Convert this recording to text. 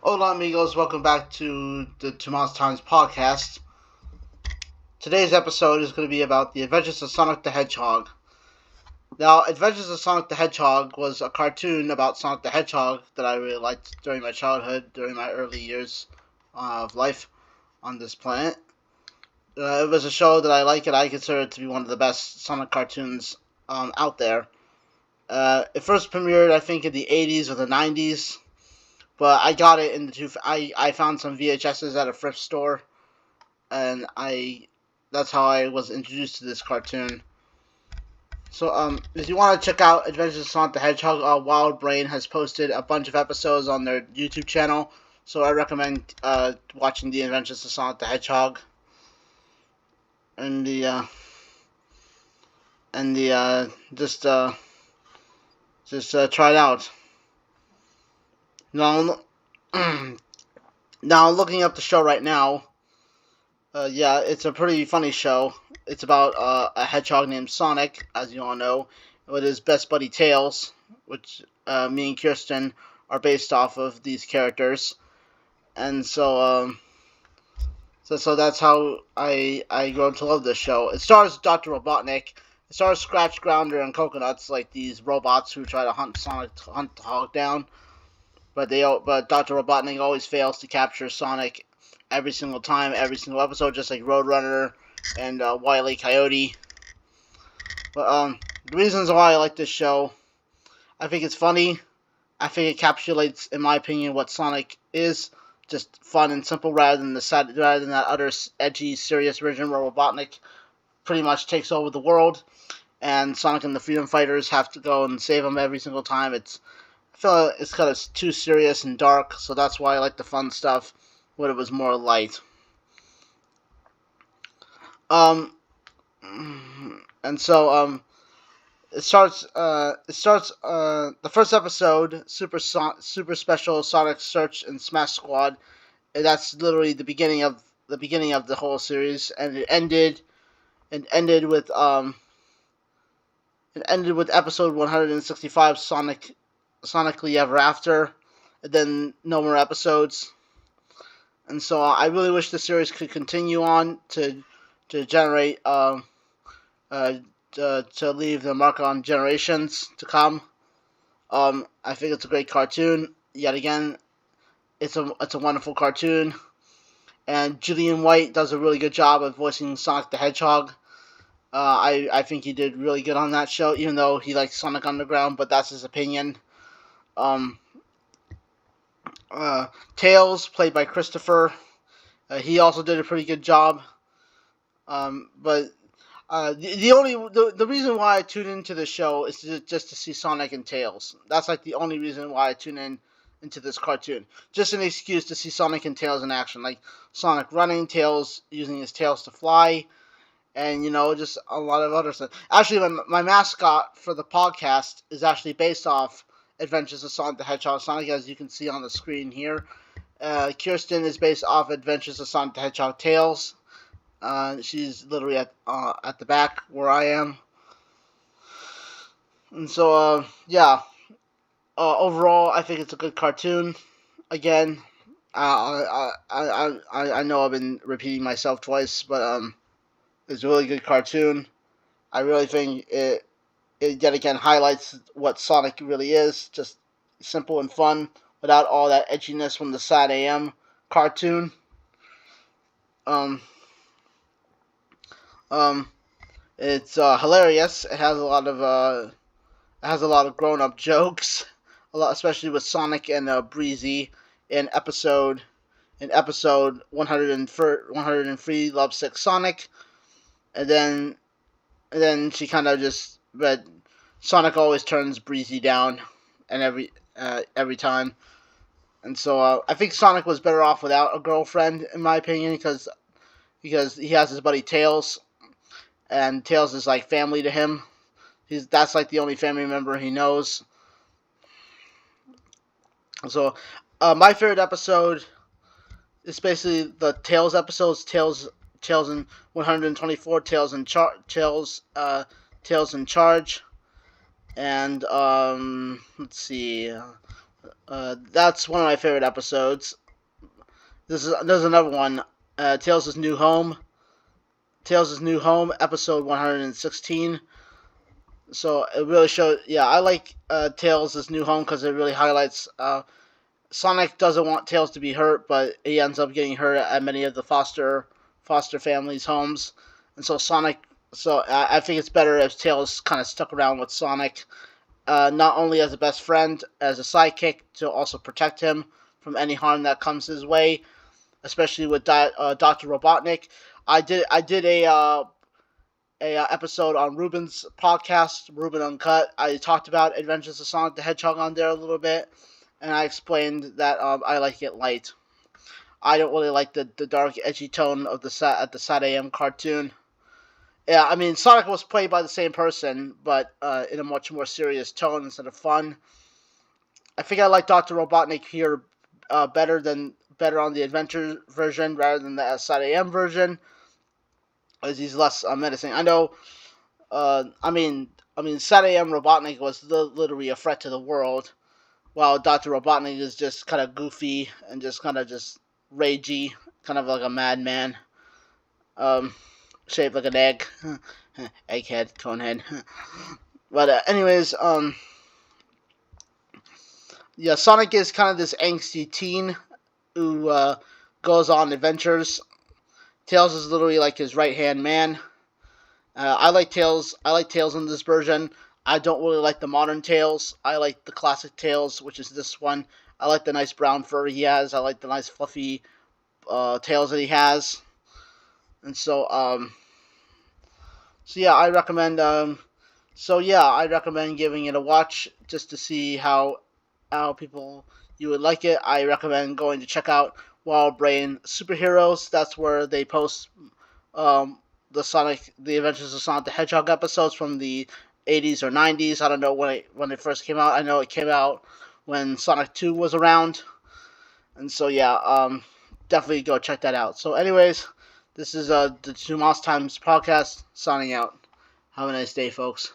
Hola amigos, welcome back to the Tomas Times podcast. Today's episode is going to be about the Adventures of Sonic the Hedgehog. Now, Adventures of Sonic the Hedgehog was a cartoon about Sonic the Hedgehog that I really liked during my childhood, during my early years of life on this planet. It was a show that I like and I consider it to be one of the best Sonic cartoons out there. It first premiered, I think, in the 80s or the 90s. But I got it in the I found some VHSs at a thrift store, and that's how I was introduced to this cartoon. So if you want to check out Adventures of Sonic the Hedgehog, Wild Brain has posted a bunch of episodes on their YouTube channel. So I recommend watching the Adventures of Sonic the Hedgehog and just try it out. Now, now looking up the show right now, it's a pretty funny show. It's about a hedgehog named Sonic, as you all know, with his best buddy Tails, which me and Kirsten are based off of these characters, and so that's how I grew to love this show. It stars Dr. Robotnik. It stars Scratch, Grounder, and Coconuts, like these robots who try to hunt the hog down. But Dr. Robotnik always fails to capture Sonic every single time, every single episode, just like Roadrunner and Wile E. Coyote. But the reasons why I like this show, I think it's funny. I think it encapsulates, in my opinion, what Sonic is. Just fun and simple, rather than that other edgy, serious version where Robotnik pretty much takes over the world, and Sonic and the Freedom Fighters have to go and save him every single time. I feel it's kind of too serious and dark, so that's why I like the fun stuff when it was more light. And so it starts the first episode, super special Sonic Search and Smash Squad, and that's literally the beginning of the whole series, and it ended with episode 165, Sonically Ever After, and then no more episodes. And so I really wish the series could continue on to generate to leave the mark on generations to come. I think it's a great cartoon. Yet again, it's a wonderful cartoon, and Julian White does a really good job of voicing Sonic the Hedgehog. I think he did really good on that show, even though he likes Sonic Underground, but that's his opinion. Tails, played by Christopher, he also did a pretty good job. But the reason why I tune into the show is just to see Sonic and Tails. That's like the only reason why I tune into this cartoon. Just an excuse to see Sonic and Tails in action, like Sonic running, Tails using his tails to fly, and just a lot of other stuff. Actually, my mascot for the podcast is actually based off Adventures of Sonic the Hedgehog. Sonic, as you can see on the screen here. Kirsten is based off Adventures of Sonic the Hedgehog Tails. She's literally at the back where I am. And so, overall, I think it's a good cartoon. Again, I know I've been repeating myself twice, but it's a really good cartoon. I really think it yet again highlights what Sonic really is, just simple and fun, without all that edginess from the Sad AM cartoon. It's hilarious. It has a lot of grown-up jokes, especially with Sonic and Breezy in episode 103, Lovesick Sonic, and then she kind of but Sonic always turns Breezy down, and every time, and so I think Sonic was better off without a girlfriend, in my opinion, because he has his buddy Tails, and Tails is like family to him. That's like the only family member he knows. So my favorite episode is basically the Tails episodes. Tails in 124, Tails in Charge, and let's see, That's one of my favorite episodes. There's another one, Tales' New Home. Tales' New Home, episode 116. So it really showed. Yeah, I like Tails' New Home because it really highlights. Sonic doesn't want Tails to be hurt, but he ends up getting hurt at many of the foster families' homes, and so Sonic. So I think it's better if Tails kind of stuck around with Sonic, not only as a best friend, as a sidekick, to also protect him from any harm that comes his way, especially with Dr. Robotnik. I did a episode on Ruben's podcast, Ruben Uncut. I talked about Adventures of Sonic the Hedgehog on there a little bit, and I explained that I like it light. I don't really like the dark, edgy tone of the Sat AM cartoon. Yeah, I mean Sonic was played by the same person, but in a much more serious tone instead of fun. I think I like Doctor Robotnik here better on the adventure version rather than the Sat AM version, as he's less menacing. I know. Sat AM Robotnik was literally a threat to the world, while Doctor Robotnik is just kind of goofy and just kind of just ragey, kind of like a madman, um, shaped like an egg, egghead, conehead. But anyways, yeah, Sonic is kind of this angsty teen who goes on adventures. Tails is literally like his right hand man. I like Tails. I like Tails in this version. I don't really like the modern Tails. I like the classic Tails, which is this one. I like the nice brown fur he has. I like the nice fluffy tails that he has. And so yeah, I recommend. I recommend giving it a watch just to see how people you would like it. I recommend going to check out Wild Brain Superheroes. That's where they post um, the Adventures of Sonic the Hedgehog episodes from the 80s or 90s. I don't know when it first came out. I know it came out when Sonic 2 was around, and so yeah, definitely go check that out. So, anyways, this is the Tomas Times podcast signing out. Have a nice day, folks.